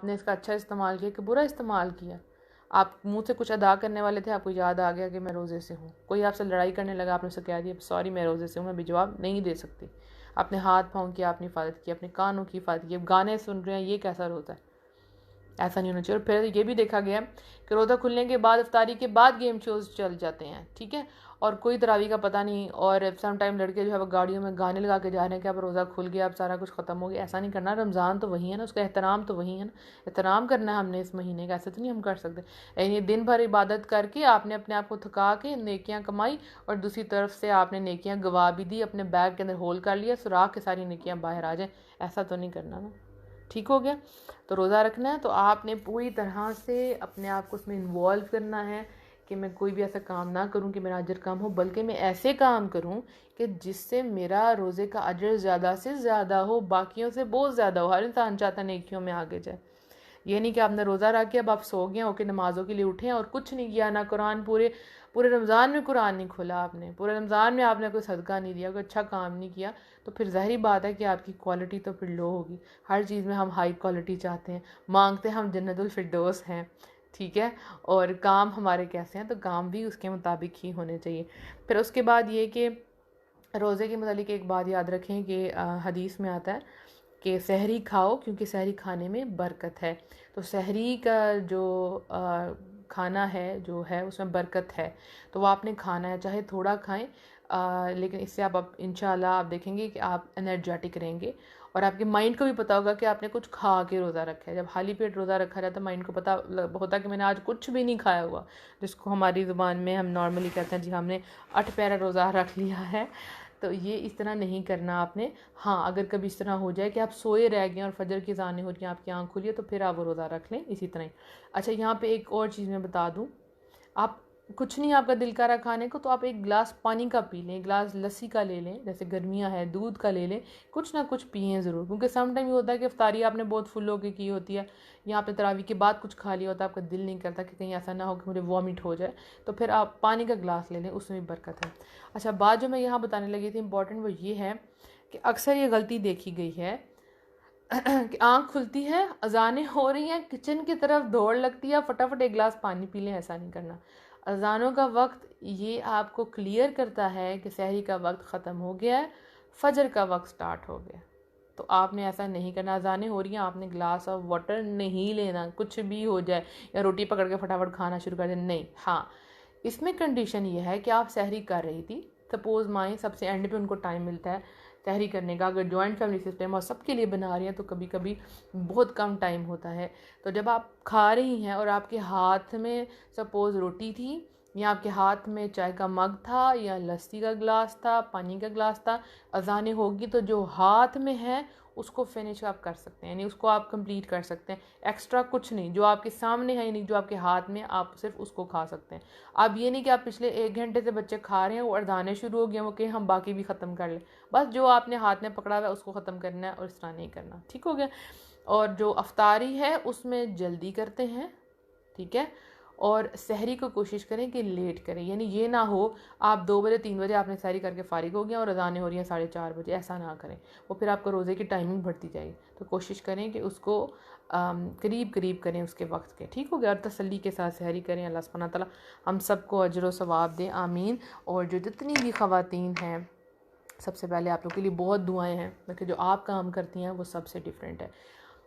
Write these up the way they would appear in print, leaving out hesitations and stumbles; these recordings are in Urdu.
آپ نے اس کا اچھا استعمال کیا کہ برا استعمال کیا. آپ منہ سے کچھ ادا کرنے والے تھے, آپ کو یاد آ گیا کہ میں روزے سے ہوں. کوئی آپ سے لڑائی کرنے لگا, آپ نے اسے کہہ دیا سوری میں روزے سے ہوں, میں بھی جواب نہیں دے سکتی. اپنے ہاتھ پاؤں کی آپ نے حفاظت کی, اپنے کانوں کی حفاظت کی. گانے سن رہے ہیں, یہ کیسا روزہ ہے؟ ایسا نہیں ہونا چاہیے. اور پھر یہ بھی دیکھا گیا کہ روزہ کھلنے کے بعد افطاری کے بعد گیم شوز چل جاتے ہیں, ٹھیک ہے, اور کوئی تراویح کا پتہ نہیں. اور سم ٹائم لڑکے جو ہے وہ گاڑیوں میں گانے لگا کے جا رہے ہیں کہ اب روزہ کھل گیا, اب سارا کچھ ختم ہو گیا. ایسا نہیں کرنا. رمضان تو وہی ہے نا, اس کا احترام تو وہی ہے نا, احترام کرنا ہے ہم نے اس مہینے کا. ایسے تو نہیں ہم کر سکتے. یعنی دن بھر عبادت کر کے آپ نے اپنے آپ کو تھکا کے نیکیاں کمائی, اور دوسری طرف سے آپ نے نیکیاں گوا بھی دی, اپنے بیگ کے اندر ہول کر لیا, سوراخ کے ساری نیکیاں باہر آ جائیں. ایسا تو نہیں کرنا نا. ٹھیک ہو گیا. تو روزہ رکھنا ہے تو آپ نے پوری طرح سے اپنے آپ کو اس میں انوالو کرنا ہے کہ میں کوئی بھی ایسا کام نہ کروں کہ میرا اجر کم ہو, بلکہ میں ایسے کام کروں کہ جس سے میرا روزے کا اجر زیادہ سے زیادہ ہو, باقیوں سے بہت زیادہ ہو. ہر انسان چاہتا ہے نیکیوں میں آگے جائے. یہ نہیں کہ آپ نے روزہ رکھ کے اب آپ سو گئے ہو کہ نمازوں کے لیے اٹھیں اور کچھ نہیں کیا, نہ قرآن پورے رمضان میں قرآن نہیں کھولا آپ نے, پورے رمضان میں آپ نے کوئی صدقہ نہیں دیا, کوئی اچھا کام نہیں کیا. تو پھر ظاہری بات ہے کہ آپ کی کوالٹی تو پھر لو ہوگی. ہر چیز میں ہم ہائی کوالٹی چاہتے ہیں, مانگتے ہم جنت الفردوس ہیں, ٹھیک ہے, اور کام ہمارے کیسے ہیں, تو کام بھی اس کے مطابق ہی ہونے چاہیے. پھر اس کے بعد یہ کہ روزے کے متعلق ایک بات یاد رکھیں کہ حدیث میں آتا ہے کہ سحری کھاؤ کیونکہ سحری کھانے میں برکت ہے. تو سحری کا جو کھانا ہے جو ہے اس میں برکت ہے, تو وہ آپ نے کھانا ہے, چاہے تھوڑا کھائیں, لیکن اس سے آپ انشاءاللہ آپ دیکھیں گے کہ آپ انرجیٹک رہیں گے, اور آپ کے مائنڈ کو بھی پتہ ہوگا کہ آپ نے کچھ کھا کے روزہ رکھا ہے. جب خالی پیٹ روزہ رکھا جاتا ہے مائنڈ کو پتہ ہوتا ہے کہ میں نے آج کچھ بھی نہیں کھایا ہوا, جس کو ہماری زبان میں ہم نارملی کہتے ہیں جی ہم نے 8 پیرا روزہ رکھ لیا ہے. تو یہ اس طرح نہیں کرنا آپ نے. ہاں اگر کبھی اس طرح ہو جائے کہ آپ سوئے رہ گئے اور فجر کی اذانیں ہو رہی ہیں, آپ کی آنکھ کھلی ہے, تو پھر آپ وہ روزہ رکھ لیں اسی طرح ہی. اچھا یہاں پہ ایک اور چیز میں بتا دوں, آپ کچھ نہیں آپ کا دل کر رہا کھانے کو, تو آپ ایک گلاس پانی کا پی لیں, ایک گلاس لسی کا لے لیں, جیسے گرمیاں ہے دودھ کا لے لیں, کچھ نہ کچھ پئیں ضرور. کیونکہ سم ٹائم یہ ہوتا ہے کہ افطاری آپ نے بہت فل ہو کے کی ہوتی ہے, یا آپ نے تراویح کے بعد کچھ کھا لیا ہوتا ہے, آپ کا دل نہیں کرتا کہ کہیں ایسا نہ ہو کہ مجھے وامٹ ہو جائے, تو پھر آپ پانی کا گلاس لے لیں, اس میں بھی برکت ہے. اچھا بات جو میں یہاں بتانے لگی تھی امپورٹنٹ, وہ یہ ہے کہ اکثر یہ غلطی دیکھی گئی ہے کہ آنکھ کھلتی ہے, اذانیں ہو رہی ہیں, کچن کی طرف دوڑ لگتی ہے, فٹافٹ ایک گلاس پانی پی لیں. ایسا نہیں کرنا. اذانوں کا وقت یہ آپ کو کلیئر کرتا ہے کہ سحری کا وقت ختم ہو گیا ہے, فجر کا وقت سٹارٹ ہو گیا. تو آپ نے ایسا نہیں کرنا. اذانیں ہو رہی ہیں, آپ نے گلاس آف واٹر نہیں لینا, کچھ بھی ہو جائے, یا روٹی پکڑ کے فٹافٹ کھانا شروع کر دیں, نہیں. ہاں اس میں کنڈیشن یہ ہے کہ آپ سحری کر رہی تھی, سپوز مائیں سب سے اینڈ پہ ان کو ٹائم ملتا ہے سحری کرنے کا, اگر جوائنٹ فیملی سسٹم اور سب کے لیے بنا رہی ہیں تو کبھی کبھی بہت کم ٹائم ہوتا ہے. تو جب آپ کھا رہی ہیں اور آپ کے ہاتھ میں سپوز روٹی تھی, یا آپ کے ہاتھ میں چائے کا مگ تھا, یا لسی کا گلاس تھا, پانی کا گلاس تھا, اذانیں ہوگی تو جو ہاتھ میں ہے اس کو فنش آپ کر سکتے ہیں, یعنی اس کو آپ کمپلیٹ کر سکتے ہیں. ایکسٹرا کچھ نہیں, جو آپ کے سامنے ہے, یعنی جو آپ کے ہاتھ میں, آپ صرف اس کو کھا سکتے ہیں. اب یہ نہیں کہ آپ پچھلے 1 گھنٹے سے بچے کھا رہے ہیں, وہ اذانیں شروع ہو گئے ہیں, وہ کہ ہم باقی بھی ختم کر لیں. بس جو آپ نے ہاتھ میں پکڑا ہوا ہے اس کو ختم کرنا ہے, اور اس طرح نہیں کرنا. ٹھیک ہو گیا. اور جو افطاری ہے اس میں جلدی کرتے ہیں, ٹھیک ہے, اور سحری کو کوشش کریں کہ لیٹ کریں. یعنی یہ نہ ہو آپ 2 بجے 3 بجے آپ نے سحری کر کے فارغ ہو گیا اور اذانیں ہو رہی ہیں 4:30 بجے. ایسا نہ کریں, وہ پھر آپ کو روزے کی ٹائمنگ بڑھتی جائے گی. تو کوشش کریں کہ اس کو قریب کریں اس کے وقت کے. ٹھیک ہو گیا. اور تسلی کے ساتھ سحری کریں. اللہ سبحانہ تعالیٰ ہم سب کو اجر و ثواب دیں, آمین. اور جو جتنی بھی خواتین ہیں, سب سے پہلے آپ لوگ کے لیے بہت دعائیں ہیں, کہ جو آپ کام کرتی ہیں وہ سب سے ڈیفرنٹ ہے.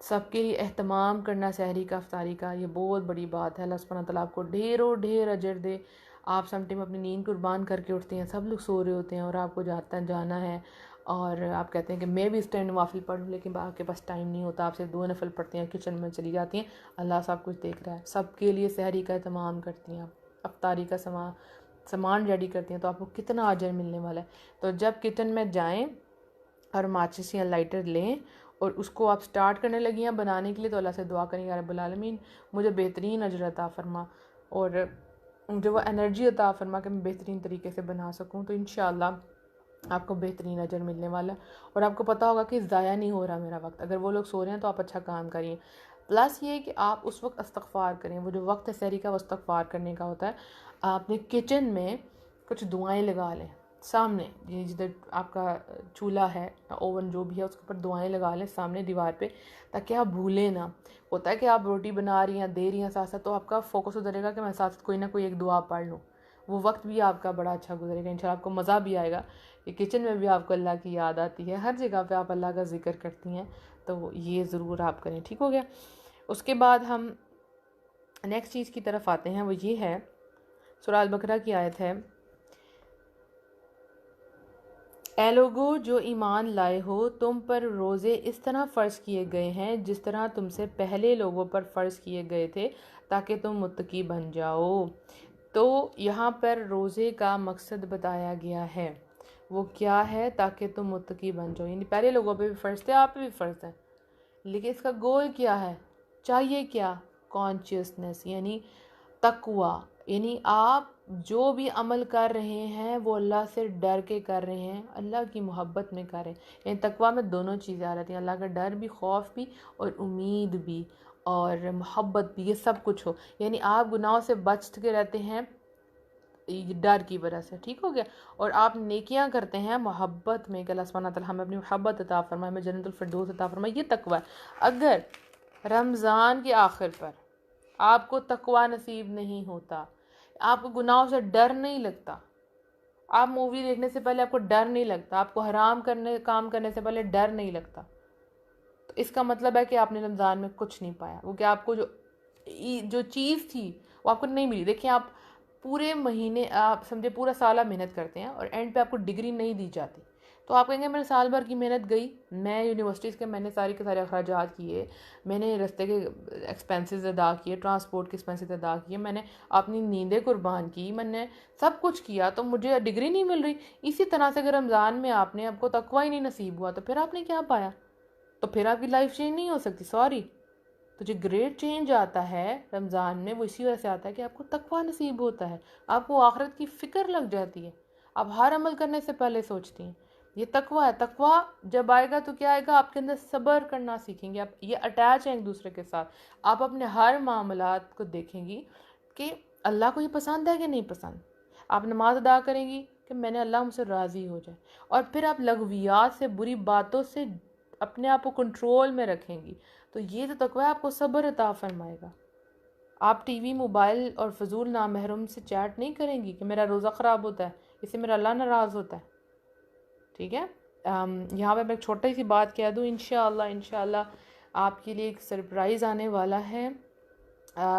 سب کے لیے اہتمام کرنا سحری کا, افطاری کا, یہ بہت بڑی بات ہے. اللہ سبحانہ تعالیٰ آپ کو ڈھیروں ڈھیر اجر دے. آپ سم ٹائم اپنی نیند قربان کر کے اٹھتے ہیں, سب لوگ سو رہے ہوتے ہیں, اور آپ کو جانا ہے, اور آپ کہتے ہیں کہ میں بھی اس ٹائم نوافل پڑھ لوں, لیکن آپ کے پاس ٹائم نہیں ہوتا, آپ صرف 2 نفل پڑھتے ہیں, کچن میں چلی جاتی ہیں. اللہ سب کچھ دیکھ رہا ہے. سب کے لیے سحری کا اہتمام کرتی ہیں, افطاری کا سامان ریڈی کرتی ہیں, تو آپ کو کتنا اجر ملنے والا ہے. تو جب کچن میں جائیں اور ماچس یا لائٹر لیں اور اس کو آپ سٹارٹ کرنے لگی ہیں بنانے کے لیے, تو اللہ سے دعا کریں, یا رب العالمین مجھے بہترین اجر عطا فرما, اور مجھے وہ انرجی عطا فرما کہ میں بہترین طریقے سے بنا سکوں. تو انشاءاللہ آپ کو بہترین اجر ملنے والا ہے, اور آپ کو پتہ ہوگا کہ ضائع نہیں ہو رہا میرا وقت. اگر وہ لوگ سو رہے ہیں تو آپ اچھا کام کریے. پلس یہ کہ آپ اس وقت استغفار کریں, وہ جو وقت ہے سحری کا وہ استغفار کرنے کا ہوتا ہے. آپ نے کچن میں کچھ دعائیں لگا لیں, سامنے جدھر آپ کا چولہا ہے اوون جو بھی ہے اس کے اوپر دعائیں لگا لیں سامنے دیوار پہ، تاکہ آپ بھولیں نہ. ہوتا ہے کہ آپ روٹی بنا رہی ہیں دے رہی ہیں ساتھ ساتھ، تو آپ کا فوکس ادھر گا کہ میں ساتھ کوئی نہ کوئی ایک دعا پڑھ لوں. وہ وقت بھی آپ کا بڑا اچھا گزرے گا انشاءاللہ. آپ کو مزہ بھی آئے گا کہ کچن میں بھی آپ کو اللہ کی یاد آتی ہے، ہر جگہ پہ آپ اللہ کا ذکر کرتی ہیں. تو یہ ضرور آپ کریں. ٹھیک ہو گیا. اس کے بعد ہم نیکسٹ چیز کی طرف آتے ہیں، وہ یہ ہے سورہ البقرہ کی آیت ہے، اے لوگو جو ایمان لائے ہو، تم پر روزے اس طرح فرض کیے گئے ہیں جس طرح تم سے پہلے لوگوں پر فرض کیے گئے تھے، تاکہ تم متقی بن جاؤ. تو یہاں پر روزے کا مقصد بتایا گیا ہے، وہ کیا ہے؟ تاکہ تم متقی بن جاؤ. یعنی پہلے لوگوں پہ بھی فرض تھے، آپ پہ بھی فرض ہے، لیکن اس کا گول کیا ہے؟ چاہیے کیا؟ کانشیسنس، یعنی تقوی. یعنی آپ جو بھی عمل کر رہے ہیں وہ اللہ سے ڈر کے کر رہے ہیں، اللہ کی محبت میں کر رہے ہیں. یعنی تقوی میں دونوں چیزیں آ رہتی ہیں، اللہ کا ڈر بھی، خوف بھی، اور امید بھی، اور محبت بھی، یہ سب کچھ ہو. یعنی آپ گناہوں سے بچ کے رہتے ہیں ڈر کی وجہ سے. ٹھیک ہو گیا. اور آپ نیکیاں کرتے ہیں محبت میں کہ اللہ سبحانہ تعالیٰ ہمیں اپنی محبت عطا فرمائے، ہمیں جنت الفردوس عطا فرمائے. یہ تقوی ہے. اگر رمضان کے آخر پر آپ کو تقوی نصیب نہیں ہوتا، آپ کو گناہوں سے ڈر نہیں لگتا، آپ مووی دیکھنے سے پہلے آپ کو ڈر نہیں لگتا، آپ کو حرام کام کرنے سے پہلے ڈر نہیں لگتا، تو اس کا مطلب ہے کہ آپ نے رمضان میں کچھ نہیں پایا. وہ کہ آپ کو جو چیز تھی وہ آپ کو نہیں ملی. دیکھیں آپ پورے مہینے، آپ سمجھے پورا سال آپ محنت کرتے ہیں اور اینڈ پہ آپ کو ڈگری نہیں دی جاتی، تو آپ کہیں گے میں نے سال بھر کی محنت گئی، میں یونیورسٹیز کے میں نے سارے کے سارے اخراجات کیے، میں نے رستے کے ایکسپینسز ادا کیے، ٹرانسپورٹ کے ایکسپینسز ادا کیے، میں نے اپنی نیندیں قربان کی، میں نے سب کچھ کیا، تو مجھے ڈگری نہیں مل رہی. اسی طرح سے اگر رمضان میں آپ کو تقوی ہی نہیں نصیب ہوا تو پھر آپ نے کیا پایا؟ تو پھر آپ کی لائف چینج نہیں ہو سکتی. سوری. تو جو گریٹ چینج آتا ہے رمضان میں وہ اسی وجہ سے آتا ہے کہ آپ کو تقوی نصیب ہوتا ہے، آپ کو آخرت کی فکر لگ جاتی ہے، آپ ہر عمل کرنے سے پہلے سوچتی ہیں. یہ تقوی ہے. تقوی جب آئے گا تو کیا آئے گا؟ آپ کے اندر صبر کرنا سیکھیں گے آپ. یہ اٹیچ ہیں ایک دوسرے کے ساتھ. آپ اپنے ہر معاملات کو دیکھیں گی کہ اللہ کو یہ پسند ہے کہ نہیں پسند. آپ نماز ادا کریں گی کہ میں نے اللہ مجھ سے راضی ہو جائے، اور پھر آپ لغویات سے، بری باتوں سے اپنے آپ کو کنٹرول میں رکھیں گی. تو یہ جو تقوی ہے آپ کو صبر عطا فرمائے گا. آپ ٹی وی، موبائل اور فضول نامحرم سے چیٹ نہیں کریں گی کہ میرا روزہ خراب ہوتا ہے، اس سے میرا اللہ ناراض ہوتا ہے. ٹھیک ہے. یہاں پہ میں ایک چھوٹی سی بات کہہ دوں، انشاءاللہ آپ کے لیے ایک سرپرائز آنے والا ہے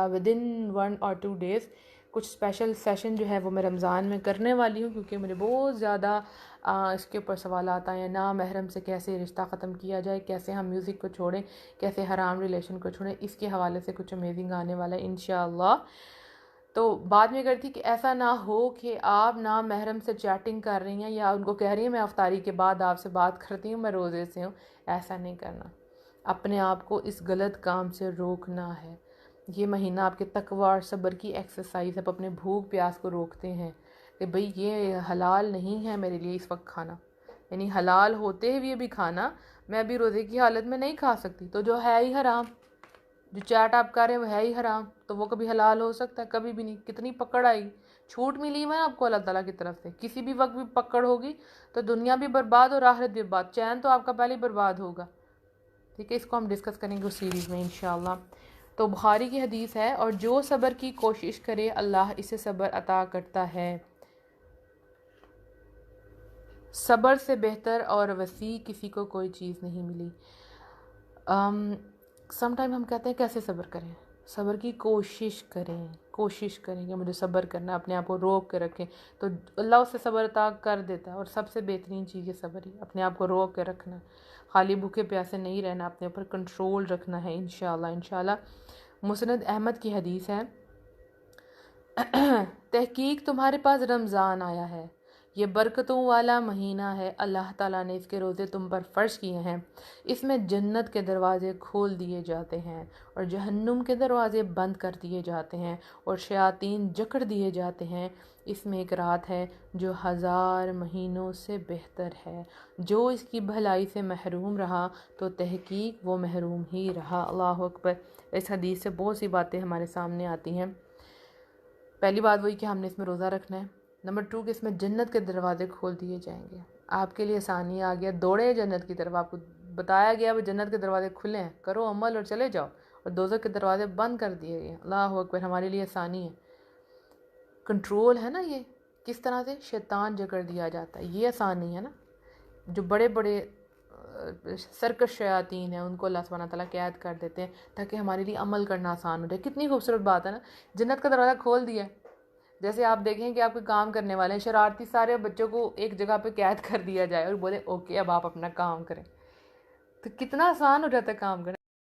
ودن 1 or 2 days. کچھ اسپیشل سیشن جو ہے وہ میں رمضان میں کرنے والی ہوں، کیونکہ مجھے بہت زیادہ اس کے اوپر سوالات آئے ہیں. نامحرم سے کیسے رشتہ ختم کیا جائے، کیسے ہم میوزک کو چھوڑیں، کیسے حرام ریلیشن کو چھوڑیں، اس کے حوالے سے کچھ امیزنگ آنے والا ہے انشاءاللہ. تو بعد میں کرتی کہ ایسا نہ ہو کہ آپ نامحرم سے چیٹنگ کر رہی ہیں یا ان کو کہہ رہی ہیں میں افطاری کے بعد آپ سے بات کرتی ہوں، میں روزے سے ہوں. ایسا نہیں کرنا. اپنے آپ کو اس غلط کام سے روکنا ہے. یہ مہینہ آپ کے تقوی اور صبر کی ایکسرسائز. آپ اپنے بھوک پیاس کو روکتے ہیں کہ بھئی یہ حلال نہیں ہے میرے لیے اس وقت کھانا، یعنی حلال ہوتے ہوئے بھی کھانا میں ابھی روزے کی حالت میں نہیں کھا سکتی. تو جو ہے ہی حرام، جو چیٹ آپ کر رہے ہیں وہ ہے ہی حرام، تو وہ کبھی حلال ہو سکتا ہے؟ کبھی بھی نہیں. کتنی پکڑ آئی، چھوٹ ملی ہے آپ کو اللہ تعالیٰ کی طرف سے. کسی بھی وقت بھی پکڑ ہوگی تو دنیا بھی برباد اور آخرت بھی برباد. چین تو آپ کا پہلے ہی برباد ہوگا. ٹھیک ہے. اس کو ہم ڈسکس کریں گے اس سیریز میں انشاءاللہ. تو بخاری کی حدیث ہے، اور جو صبر کی کوشش کرے اللہ اسے صبر عطا کرتا ہے. صبر سے بہتر اور وسیع کسی کو کوئی چیز نہیں ملی. سم ٹائم ہم کہتے ہیں کیسے صبر کریں. صبر کی کوشش کریں کہ مجھے صبر کرنا، اپنے آپ کو روک کے رکھیں تو اللہ اس سے صبر عطا کر دیتا ہے. اور سب سے بہترین چیز یہ صبر ہی، اپنے آپ کو روک کے رکھنا، خالی بھوکے پیاسے نہیں رہنا، اپنے اوپر کنٹرول رکھنا ہے انشاءاللہ. مسند احمد کی حدیث ہے، تحقیق تمہارے پاس رمضان آیا ہے، یہ برکتوں والا مہینہ ہے، اللہ تعالیٰ نے اس کے روزے تم پر فرض کیے ہیں. اس میں جنت کے دروازے کھول دیے جاتے ہیں اور جہنم کے دروازے بند کر دیے جاتے ہیں اور شیاطین جکڑ دیے جاتے ہیں. اس میں ایک رات ہے جو 1000 مہینوں سے بہتر ہے. جو اس کی بھلائی سے محروم رہا تو تحقیق وہ محروم ہی رہا. اللہ اکبر. اس حدیث سے بہت سی باتیں ہمارے سامنے آتی ہیں. پہلی بات وہی کہ ہم نے اس میں روزہ رکھنا ہے. نمبر 2 کہ اس میں جنت کے دروازے کھول دیے جائیں گے. آپ کے لیے آسانی آ گیا, دوڑے جنت کی طرف. آپ کو بتایا گیا وہ جنت کے دروازے کھلے ہیں, کرو عمل اور چلے جاؤ, اور دوزخ کے دروازے بند کر دیے گئے. اللہ اکبر, ہمارے لیے آسانی ہے. کنٹرول ہے نا یہ, کس طرح سے شیطان جکڑ دیا جاتا ہے, یہ آسانی ہے نا. جو بڑے بڑے سرکش شیاطین ہیں ان کو اللہ سبحانہ تعالیٰ قید کر دیتے ہیں تاکہ ہمارے لیے عمل کرنا آسان ہو جائے. کتنی خوبصورت بات ہے نا, جنت کا دروازہ کھول دیا. جیسے آپ دیکھیں کہ آپ کوئی کام کرنے والے ہیں, شرارتی سارے بچوں کو ایک جگہ پہ قید کر دیا جائے اور بولے اوکے اب آپ اپنا کام کریں, تو کتنا آسان ہو جاتا ہے کام کرنا.